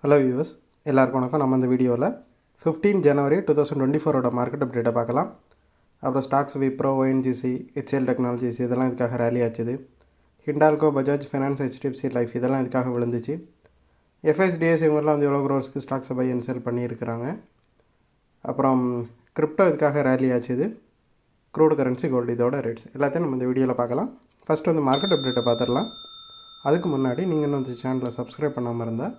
Hello viewers, எல்லாருக்கும் வணக்கம். நம்ம இந்த வீடியோவில் 15 ஜனவரி 2024 மார்க்கெட் அப்டேட்டை பார்க்கலாம். அப்புறம் stocks Wipro, ONGC, HCL Technologies இதெல்லாம் இதுக்காக ரேலி ஆச்சுது. Hindalco, Bajaj Finance, HDFC Life இதெல்லாம் இதுக்காக விழுந்துச்சு. எஃப்எஸ்டிஎஸ் இவங்கெல்லாம் வந்து எவ்வளோ க்ரோர்ஸ்க்கு ஸ்டாக்ஸை பை அண்ட் செல் பண்ணியிருக்கிறாங்க. அப்புறம் கிரிப்டோ இதுக்காக ரேலி ஆச்சுது. க்ரூட் கரன்சி, கோல்டு இதோட ரேட்ஸ் எல்லாத்தையும் நம்ம இந்த வீடியோவில் பார்க்கலாம். ஃபஸ்ட்டு வந்து மார்க்கெட் அப்டேட்டை பார்த்துடலாம். அதுக்கு முன்னாடி நீங்கள் இன்னும் இந்த சேனலை சப்ஸ்கிரைப் பண்ணாமல் இருந்தால்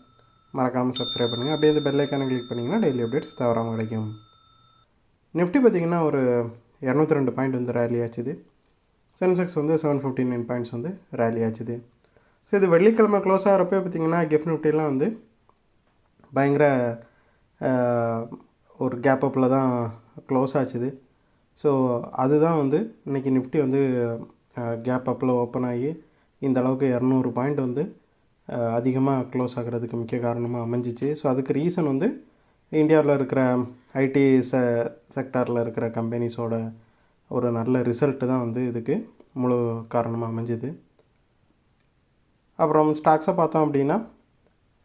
மறக்காமல் சப்ஸ்கிரைப் பண்ணுங்கள். அப்படியே இந்த பெல் ஐக்கானை கிளிக் பண்ணிங்கன்னா டெய்லி அப்டேட்ஸ் தவறாமல் கிடைக்கும். நிஃப்டி பார்த்திங்கன்னா ஒரு 202 பாயிண்ட் வந்து ரேலி ஆச்சுது. சென்செக்ஸ் வந்து 759 பாயிண்ட்ஸ் வந்து ரேலி ஆச்சுது. ஸோ இது வெள்ளிக்கிழமை க்ளோஸ் ஆகிறப்போ பார்த்திங்கன்னா கிஃப்ட் நிஃப்டிலாம் வந்து பயங்கர ஒரு கேப் அப்பில் தான் க்ளோஸ் ஆச்சுது. ஸோ அதுதான் வந்து இன்றைக்கி நிஃப்டி வந்து கேப் அப்பில் ஓப்பன் ஆகி இந்த அளவுக்கு 200 பாயிண்ட் வந்து அதிகமாக க்ளோஸ் ஆகிறதுக்கு முக்கிய காரணமாக அமைஞ்சிச்சு. ஸோ அதுக்கு ரீசன் வந்து இந்தியாவில் இருக்கிற ஐடி செக்டாரில் இருக்கிற கம்பெனிஸோட ஒரு நல்ல ரிசல்ட்டு தான் வந்து இதுக்கு முழு காரணமாக அமைஞ்சிது. அப்புறம் ஸ்டாக்ஸை பார்த்தோம் அப்படின்னா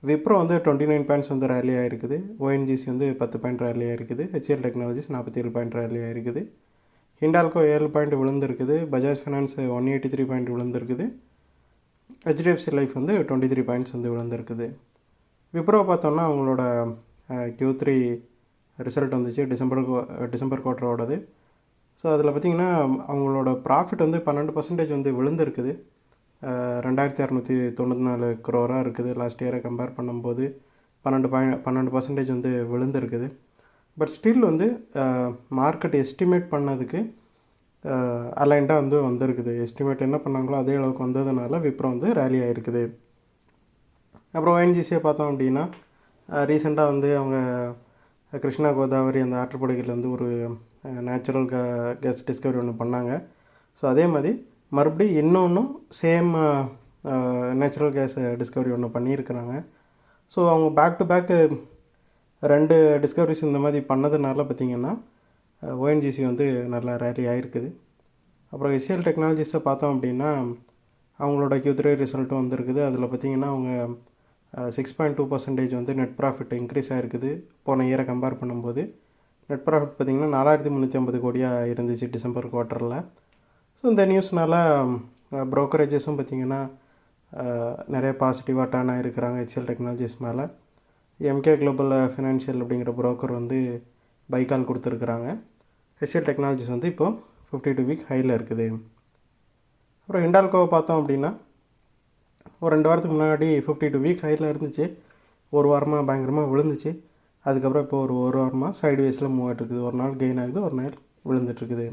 விப்ரோ வந்து 29 பாயிண்ட்ஸ் வந்து ரேலி ஆகிருக்குது. ஓஎன்ஜிசி வந்து 10 பாயிண்ட் ரேலி ஆகிருக்குது. ஹெச்எல் டெக்னாலஜிஸ் 47 பாயிண்ட் ரேலி ஆகிருக்குது. ஹிண்டால்கோ 7 பாயிண்ட் விழுந்திருக்குது. பஜாஜ் ஃபைனான்ஸ் 183 பாயிண்ட் விழுந்திருக்குது. ஹெச்டிஎஃப்சி லைஃப் வந்து 23 பாயிண்ட்ஸ் வந்து விழுந்திருக்குது. விப்ரோ பார்த்தோன்னா அவங்களோட Q3 ரிசல்ட் வந்துச்சு, டிசம்பர் குவார்ட்டரோடது. ஸோ அதில் பார்த்திங்கன்னா அவங்களோட ப்ராஃபிட் வந்து 12% வந்து விழுந்திருக்குது. 2694 crore இருக்குது. லாஸ்ட் இயரை கம்பேர் பண்ணும்போது 12% வந்து விழுந்திருக்குது. பட் ஸ்டில் வந்து மார்க்கெட் எஸ்டிமேட் பண்ணதுக்கு அலைண்டாக வந்து வந்திருக்குது. எஸ்டிமேட் என்ன பண்ணாங்களோ அதே அளவுக்கு வந்ததுனால விப்ரோ வந்து ரேலி ஆகிருக்குது. அப்புறம் ஓஎன்ஜிசியை பார்த்தோம் அப்படின்னா ரீசெண்டாக வந்து அவங்க கிருஷ்ணா கோதாவரி அந்த ஆற்றுப்படுகையில் வந்து ஒரு நேச்சுரல் கேஸ் டிஸ்கவரி ஒன்று பண்ணாங்க. ஸோ அதே மாதிரி மறுபடியும் இன்னொன்றும் சேம் நேச்சுரல் கேஸ் டிஸ்கவரி ஒன்று பண்ணியிருக்கிறாங்க. ஸோ அவங்க பேக் டு பேக்கு 2 டிஸ்கவரிஸ் இந்த மாதிரி பண்ணதுனால பார்த்திங்கன்னா ஓஎன்ஜிசி வந்து நல்லா ரேலி ஆகிருக்குது. அப்புறம் ஹெச்எல் டெக்னாலஜிஸை பார்த்தோம் அப்படின்னா அவங்களோட Q3 ரிசல்ட்டும் வந்திருக்குது. அதில் பார்த்திங்கன்னா அவங்க 6.2% வந்து நெட் ப்ராஃபிட் இன்க்ரீஸ் ஆகிருக்குது. போன இயரை கம்பேர் பண்ணும்போது நெட் ப்ராஃபிட் பார்த்திங்கன்னா 4350 கோடியாக இருந்துச்சு டிசம்பர் குவார்ட்டரில். ஸோ இந்த நியூஸ்னால் ப்ரோக்கரேஜஸும் பார்த்திங்கன்னா நிறைய பாசிட்டிவாக டர்ன் ஆகிருக்கிறாங்க ஹெச்எல் டெக்னாலஜிஸ் மேலே. எம்கே குளோபல் ஃபினான்ஷியல் அப்படிங்கிற ப்ரோக்கர் வந்து பைக்கால் கொடுத்துருக்குறாங்க. ஹெச்எல் டெக்னாலஜிஸ் வந்து இப்போது 52 வீக் ஹையில் இருக்குது. அப்புறம் ஹிண்டால்கோவை பார்த்தோம் அப்படின்னா ஒரு 2 வாரத்துக்கு முன்னாடி 52 வீக் ஹையில் இருந்துச்சு. ஒரு வாரமாக பயங்கரமாக விழுந்துச்சு. அதுக்கப்புறம் இப்போ ஒரு வாரமாக சைட்வேஸில் மூவ் ஆகிட்டுருக்குது. ஒரு நாள் கெயின் ஆகுது, ஒரு நாள் விழுந்துட்டுருக்குது.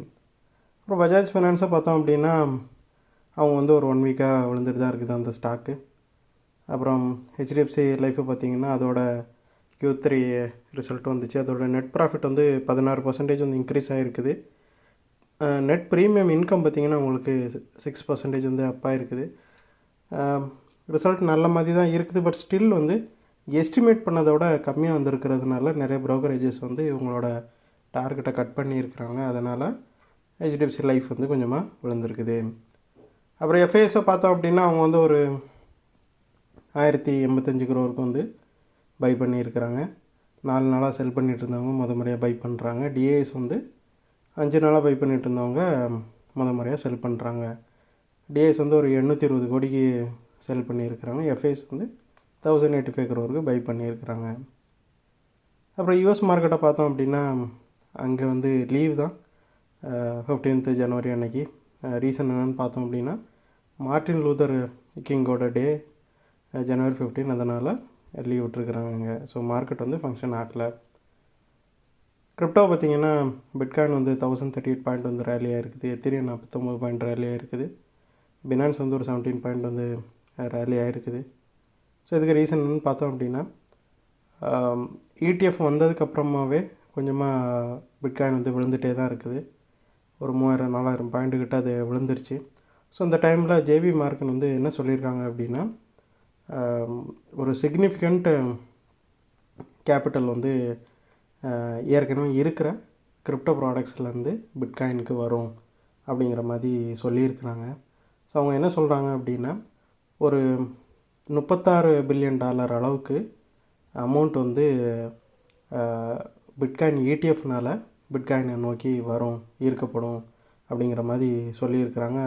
அப்புறம் பஜாஜ் ஃபைனான்ஸை பார்த்தோம் அப்படின்னா அவங்க வந்து ஒரு 1 வீக்காக விழுந்துட்டு தான் இருக்குது அந்த ஸ்டாக்கு. அப்புறம் ஹெச்டிஎஃப்சி லைஃப்பை பார்த்திங்கன்னா அதோட Q3 ரிசல்ட் வந்துச்சு. அதோட நெட் ப்ராஃபிட் வந்து 16% வந்து இன்க்ரீஸ் ஆகிருக்குது. நெட் ப்ரீமியம் இன்கம் பார்த்திங்கன்னா உங்களுக்கு 6% வந்து அப்பாக இருக்குது. ரிசல்ட் நல்ல மாதிரி தான் இருக்குது. பட் ஸ்டில் வந்து எஸ்டிமேட் பண்ணதோட கம்மியாக வந்திருக்கிறதுனால நிறைய ப்ரோக்கரேஜஸ் வந்து இவங்களோட டார்கெட்டை கட் பண்ணியிருக்கிறாங்க. அதனால் ஹெச்டிஎஃப்சி லைஃப் வந்து கொஞ்சமாக விழுந்திருக்குது. அப்புறம் எஃப்ஐஎஸை பார்த்தோம் அப்படின்னா அவங்க வந்து ஒரு 1085 crore வந்து பை பண்ணியிருக்கிறாங்க. 4 நாளாக செல் பண்ணிகிட்டு இருந்தவங்க முறையாக பை பண்ணுறாங்க. டிஏஎஸ் வந்து 5 நாளாக பை பண்ணிகிட்டு இருந்தவங்க முறையாக செல் பண்ணுறாங்க. டிஏஎஸ் வந்து ஒரு 820 கோடிக்கு செல் பண்ணியிருக்கிறாங்க. எஃப்ஐஎஸ் வந்து 1085 crore பை பண்ணியிருக்கிறாங்க. அப்புறம் யூஎஸ் மார்க்கெட்டை பார்த்தோம் அப்படின்னா அங்கே வந்து லீவ் தான் 15th ஜனவரி அன்னைக்கு. ரீசன் என்னென்னு பார்த்தோம் அப்படின்னா மார்ட்டின் லூதர் கிங்கோட டே January 15, அதனால் லீவ் விட்டுருக்குறாங்க அங்கே. ஸோ மார்க்கெட் வந்து ஃபங்க்ஷன் ஆகலை. கிரிப்டோ பார்த்திங்கன்னா பிட்காயின் வந்து 1038 பாயிண்ட் வந்து ரேலி ஆகிருக்குது. எத்திரியம் 49 பாயிண்ட் ரேலி ஆகிருக்குது. பினான்ஸ் வந்து ஒரு 17 பாயிண்ட் வந்து ரேலி ஆகிருக்குது. ஸோ இதுக்கு ரீசன் என்னன்னு பார்த்தோம் அப்படின்னா ETF வந்ததுக்கப்புறமாவே கொஞ்சமாக பிட்காயின் வந்து விழுந்துகிட்டே தான் இருக்குது. ஒரு 3000-4000 பாயிண்ட் கிட்ட அது விழுந்துருச்சு. ஸோ அந்த டைமில் ஜேபி மார்க்கன் வந்து என்ன சொல்லியிருக்காங்க அப்படின்னா ஒரு சிக்னிஃபிகண்ட் கேபிட்டல் வந்து ஏற்கனவே இருக்கிற கிரிப்டோ ப்ராடக்ட்ஸ்லேருந்து பிட்காயினுக்கு வரும் அப்படிங்கிற மாதிரி சொல்லியிருக்கிறாங்க. ஸோ அவங்க என்ன சொல்கிறாங்க அப்படின்னா ஒரு $36 பில்லியன் அளவுக்கு அமௌண்ட் வந்து பிட்காயின் ETF பிட்காயினை நோக்கி வரும், ஈர்க்கப்படும் அப்படிங்கிற மாதிரி சொல்லியிருக்கிறாங்க.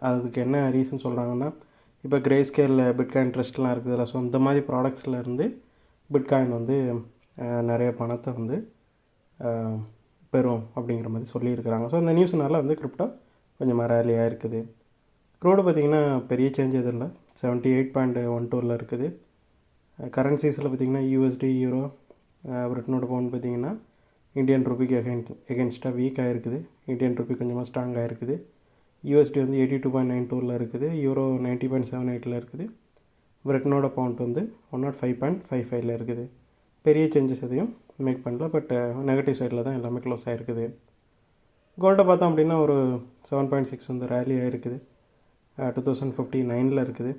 அதுக்கு என்ன ரீசன் சொல்கிறாங்கன்னா, இப்போ கிரே ஸ்கேலில் பிட்காயின் ட்ரஸ்ட்லாம் இருக்குதுல்ல, ஸோ இந்த மாதிரி ப்ராடக்ட்ஸ்லேருந்து பிட்காயின் வந்து நிறைய பணத்தை வந்து பெறும் அப்படிங்கிற மாதிரி சொல்லியிருக்கிறாங்க. ஸோ இந்த நியூஸ்னால வந்து கிரிப்டோ கொஞ்சம் ரேலியாக இருக்குது. க்ரூடு பார்த்திங்கன்னா பெரிய சேஞ்ச் எதுவும் இல்லை, 78.12 இருக்குது. கரன்சிஸில் பார்த்திங்கன்னா USD, யூரோ, பிரிட்டனோட பவுண்ட் பார்த்திங்கன்னா இந்தியன் ருபிக்கு எகென்ஸ்டாக வீக் ஆகிருக்குது. இந்தியன் ருபி கொஞ்சமாக ஸ்ட்ராங் ஆகிருக்குது. USD வந்து 82.92 இருக்குது. யூரோ 90.78 இருக்குது. பிரிட்டனோட பவுண்ட் வந்து 105.55 இருக்குது. பெரிய சேஞ்சஸ் எதையும் மேக் பண்ணல, பட் நெகட்டிவ் சைடில் தான் எல்லாமே க்ளோஸ் ஆகிருக்குது. கோல்டை பார்த்தோம் அப்படின்னா ஒரு 7.6 வந்து ரேலி ஆகிருக்குது. 2059 இருக்குது.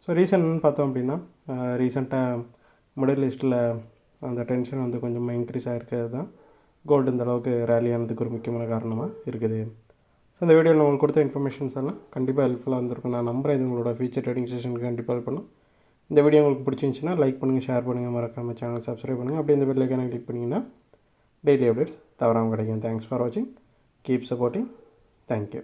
ஸோ ரீசன் பார்த்தோம் அப்படின்னா ரீசெண்டாக மிடில் ஈஸ்ட்டில் அந்த டென்ஷன் வந்து கொஞ்சமாக இன்க்ரீஸ் ஆகிருக்கிறது தான் கோல்டு இந்த அளவுக்கு ரேலி ஆனதுக்கு ஒரு முக்கியமான காரணமாக இருக்குது. ஸோ இந்த வீடியோவில் உங்களுக்கு கொடுத்த இன்ஃபர்மேஷன்ஸ் எல்லாம் கண்டிப்பாக ஹெல்ப்ஃபுல்லாக இருந்திருக்கும். நான் நம்புறேன் இது உங்களோட ஃபியூச்சர் ட்ரேடிங் செஷனுக்கு கண்டிப்பாக ஹெல்ப் பண்ணும். இந்த வீடியோ உங்களுக்கு பிடிச்சிருந்துச்சின்னா லைக் பண்ணுங்கள், ஷேர் பண்ணுங்கள், மறக்காமல் சேனல் சப்ஸ்கிரைப் பண்ணுங்கள். அப்படியே இந்த பெல் ஐக்கானை கிளிக் பண்ணிங்கன்னா டெய்லி அப்டேட்ஸ் தவறாமல் கிடைக்கும். தேங்க்ஸ் ஃபார் வாட்சிங். Keep supporting. தேங்க்யூ.